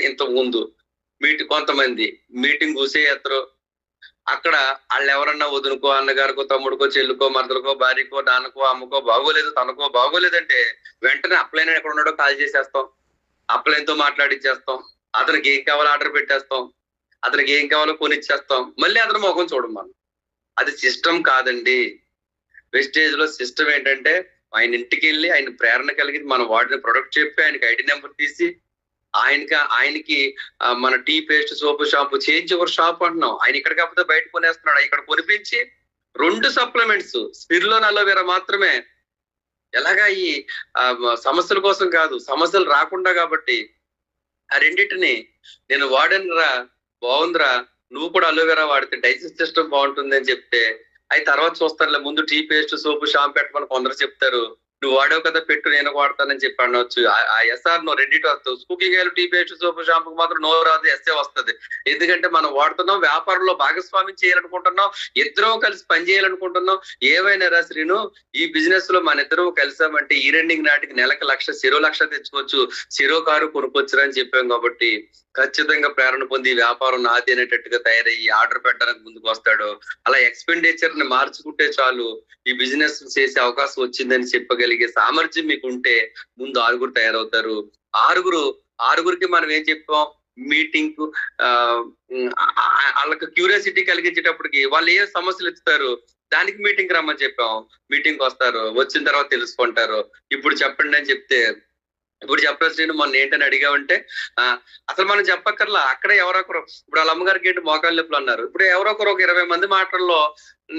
ఇంత ముందు కొంతమంది మీటింగ్ కూసేస్తారు. అక్కడ వాళ్ళు ఎవరన్నా వదునుకో, అన్నగారికో, తమ్ముడికో, చెల్లుకో, మరదలకో, భార్యకో, నాన్నకో, అమ్మకో బాగోలేదు, తనకో బాగోలేదంటే వెంటనే అప్లైన్ ఎక్కడ ఉన్నాడో కాల్ చేసేస్తాం, అప్లైన్తో మాట్లాడిచ్చేస్తాం, అతనికి ఏం కావాలో ఆర్డర్ పెట్టేస్తాం, అతనికి ఏం కావాలో కొనిచ్చేస్తాం, మళ్ళీ అతని ముఖం చూడం మనం. అది సిస్టమ్ కాదండి. వెస్టేజ్ లో సిస్టమ్ ఏంటంటే ఆయన ఇంటికి వెళ్ళి ఆయన ప్రేరణ కలిగి మనం వాడిన ప్రొడక్ట్ చెప్పి ఆయనకి ఐడి నెంబర్ తీసి ఆయనకి మన toothpaste soap shampoo change over shop అంటున్నాం. ఆయన ఇక్కడ కాకపోతే బయట కొనేస్తున్నాడు, ఇక్కడ కొనిపించి 2 సప్లిమెంట్స్ స్పిర్లోన్ అలోవెరా మాత్రమే. ఎలాగా ఈ సమస్యల కోసం కాదు, సమస్యలు రాకుండా. కాబట్టి ఆ రెండింటిని నేను వాడనురా, బాగుందిరా, నువ్వు కూడా అలోవెరా వాడితే డైజెస్ట్ సిస్టమ్ బాగుంటుంది అని చెప్తే అవి తర్వాత చూస్తానులే, ముందు టీ పేస్ట్ సోపు షాంపూ పెట్టమని కొందరు చెప్తారు. నువ్వు వాడావు కదా పెట్టు, నేను వాడతానని చెప్పి అనవచ్చు. ఆ ఎస్ఆర్ నో రెండిటి వస్తావు. కుకింగ్ ఆయిల్, టీ పేస్ట్, సోపు షాంపూకి మాత్రం నో రాదు, ఎస్ఏ వస్తుంది. ఎందుకంటే మనం వాడుతున్నాం, వ్యాపారంలో భాగస్వామ్యం చేయాలనుకుంటున్నాం, ఇద్దరం కలిసి పని చేయాలనుకుంటున్నాం. ఏవైనా రా శ్రీను, ఈ బిజినెస్ లో మన ఇద్దరం కలిసామంటే ఈ రెండింగ్ నాటికి నెలకు 1,00,000 తెచ్చుకోవచ్చు, 0 కారు కొనుక్కొచ్చురా అని చెప్పాం. కాబట్టి ఖచ్చితంగా ప్రేరణ పొంది వ్యాపారం నాది అనేటట్టుగా తయారయ్యి ఆర్డర్ పెట్టడానికి ముందుకు వస్తాడు. అలా ఎక్స్పెండిచర్ ని మార్చుకుంటే చాలు ఈ బిజినెస్ చేసే అవకాశం వచ్చిందని చెప్పగలిగే సామర్థ్యం మీకు ఉంటే ముందు 6 తయారవుతారు. ఆరుగురికి మనం ఏం చెప్పాం, మీటింగ్ వాళ్ళకి క్యూరియాసిటీ కలిగించేటప్పటికి వాళ్ళు ఏ సమస్యలు ఇస్తారు, దానికి మీటింగ్ రమ్మని చెప్పాం. మీటింగ్ వస్తారు, వచ్చిన తర్వాత తెలుసుకుంటారు. ఇప్పుడు చెప్పండి అని చెప్తే, ఇప్పుడు చెప్పాల్సిన మొన్న ఏంటని అడిగామంటే అసలు మనం చెప్పక్కర్లా, అక్కడే ఎవరొకరు, ఇప్పుడు వాళ్ళ అమ్మగారికి ఏంటి మోకాళ్ళ నొప్పులు అన్నారు, ఇప్పుడు ఎవరొకరు ఒక 20 మంది మాటల్లో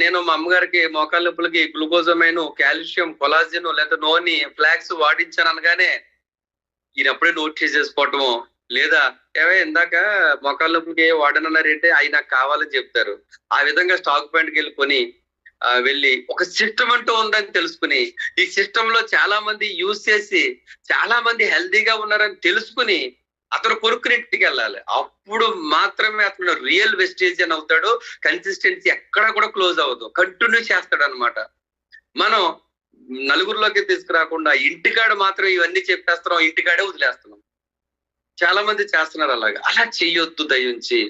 నేను మా అమ్మగారికి మోకాళ్ళ నొప్పులకి గ్లూకోజమైన్, కాల్షియం, కొలాజిన్ లేదా నోని, ఫ్లాక్స్ వాడించాను అనగానే ఈయన అప్పుడే నోట్ చేసేసుకోవటము, లేదా ఇందాక మోకాళ్ళ నొప్పులకి వాడనన్నారు ఏంటి, అవి నాకు కావాలని చెప్తారు. ఆ విధంగా స్టాక్ పాయింట్కి వెళ్ళి ఒక సిస్టమ్ అంటూ ఉందని తెలుసుకుని, ఈ సిస్టమ్ లో చాలా మంది యూజ్ చేసి చాలా మంది హెల్తీగా ఉన్నారని తెలుసుకుని అతను కొనుక్కుని ఇంటికి వెళ్ళాలి. అప్పుడు మాత్రమే అతను రియల్ వెస్టేజియన్ అవుతాడు. కన్సిస్టెన్సీ ఎక్కడ కూడా క్లోజ్ అవ్వదు, కంటిన్యూ చేస్తాడు అనమాట. మనం నలుగురిలోకి తీసుకురాకుండా ఇంటికాడ మాత్రం ఇవన్నీ చెప్పేస్తున్నాం, ఇంటికాడే వదిలేస్తున్నాం. చాలా మంది చేస్తున్నారు అలాగా. అలా చెయ్యొద్దు దయించి.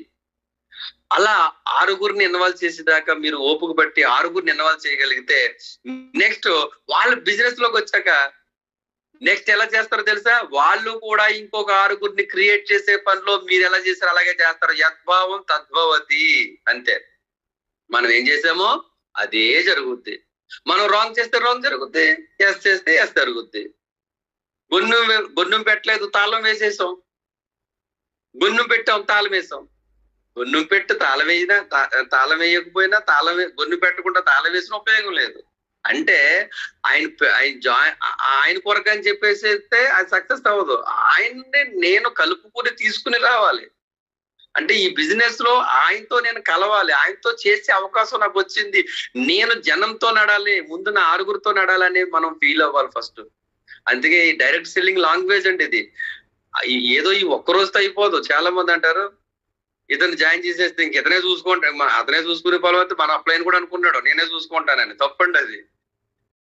అలా 6 ఇన్వాల్వ్ చేసేదాకా మీరు ఓపిక బట్టి 6 ఇన్వాల్వ్ చేయగలిగితే నెక్స్ట్ వాళ్ళ బిజినెస్ లోకి వచ్చాక నెక్స్ట్ ఎలా చేస్తారో తెలుసా, వాళ్ళు కూడా ఇంకొక 6 క్రియేట్ చేసే పనిలో మీరు ఎలా చేశారో అలాగే చేస్తారు. యద్భావం తద్భవతి. అంతే, మనం ఏం చేసామో అదే జరుగుద్ది. మనం రాంగ్ చేస్తే రాంగ్ జరుగుద్ది, ఎస్ చేస్తే ఎస్ జరుగుద్ది. గొన్నం పెట్టలేదు, తాళం వేసేసాం. గొన్నం పెట్టాం, తాళం వేసాం. గొన్ను పెట్టి తాళం వేయకపోయినా గొన్ను పెట్టకుండా తాళం వేసిన ఉపయోగం లేదు. అంటే ఆయన కొరకు అని చెప్పేసేస్తే అది సక్సెస్ అవ్వదు. ఆయన్ని నేను కలుపుకుని తీసుకుని రావాలి. అంటే ఈ బిజినెస్ లో ఆయనతో నేను కలవాలి, ఆయనతో చేసే అవకాశం నాకు వచ్చింది, నేను జనంతో నడాలి, ముందు నా 6 నడాలని మనం ఫీల్ అవ్వాలి ఫస్ట్. అందుకే ఈ డైరెక్ట్ సెల్లింగ్ లాంగ్వేజ్ అండి ఇది. ఏదో ఈ ఒక్క రోజుతో అయిపోదు. చాలా మంది అంటారు ఇతను జాయిన్ చేసేస్తే ఇంక ఇతనే చూసుకుంటా, అతనే చూసుకునే ఫలం మన అప్లైన్ కూడా అనుకున్నాడు నేనే చూసుకుంటానని. తప్పండి అది.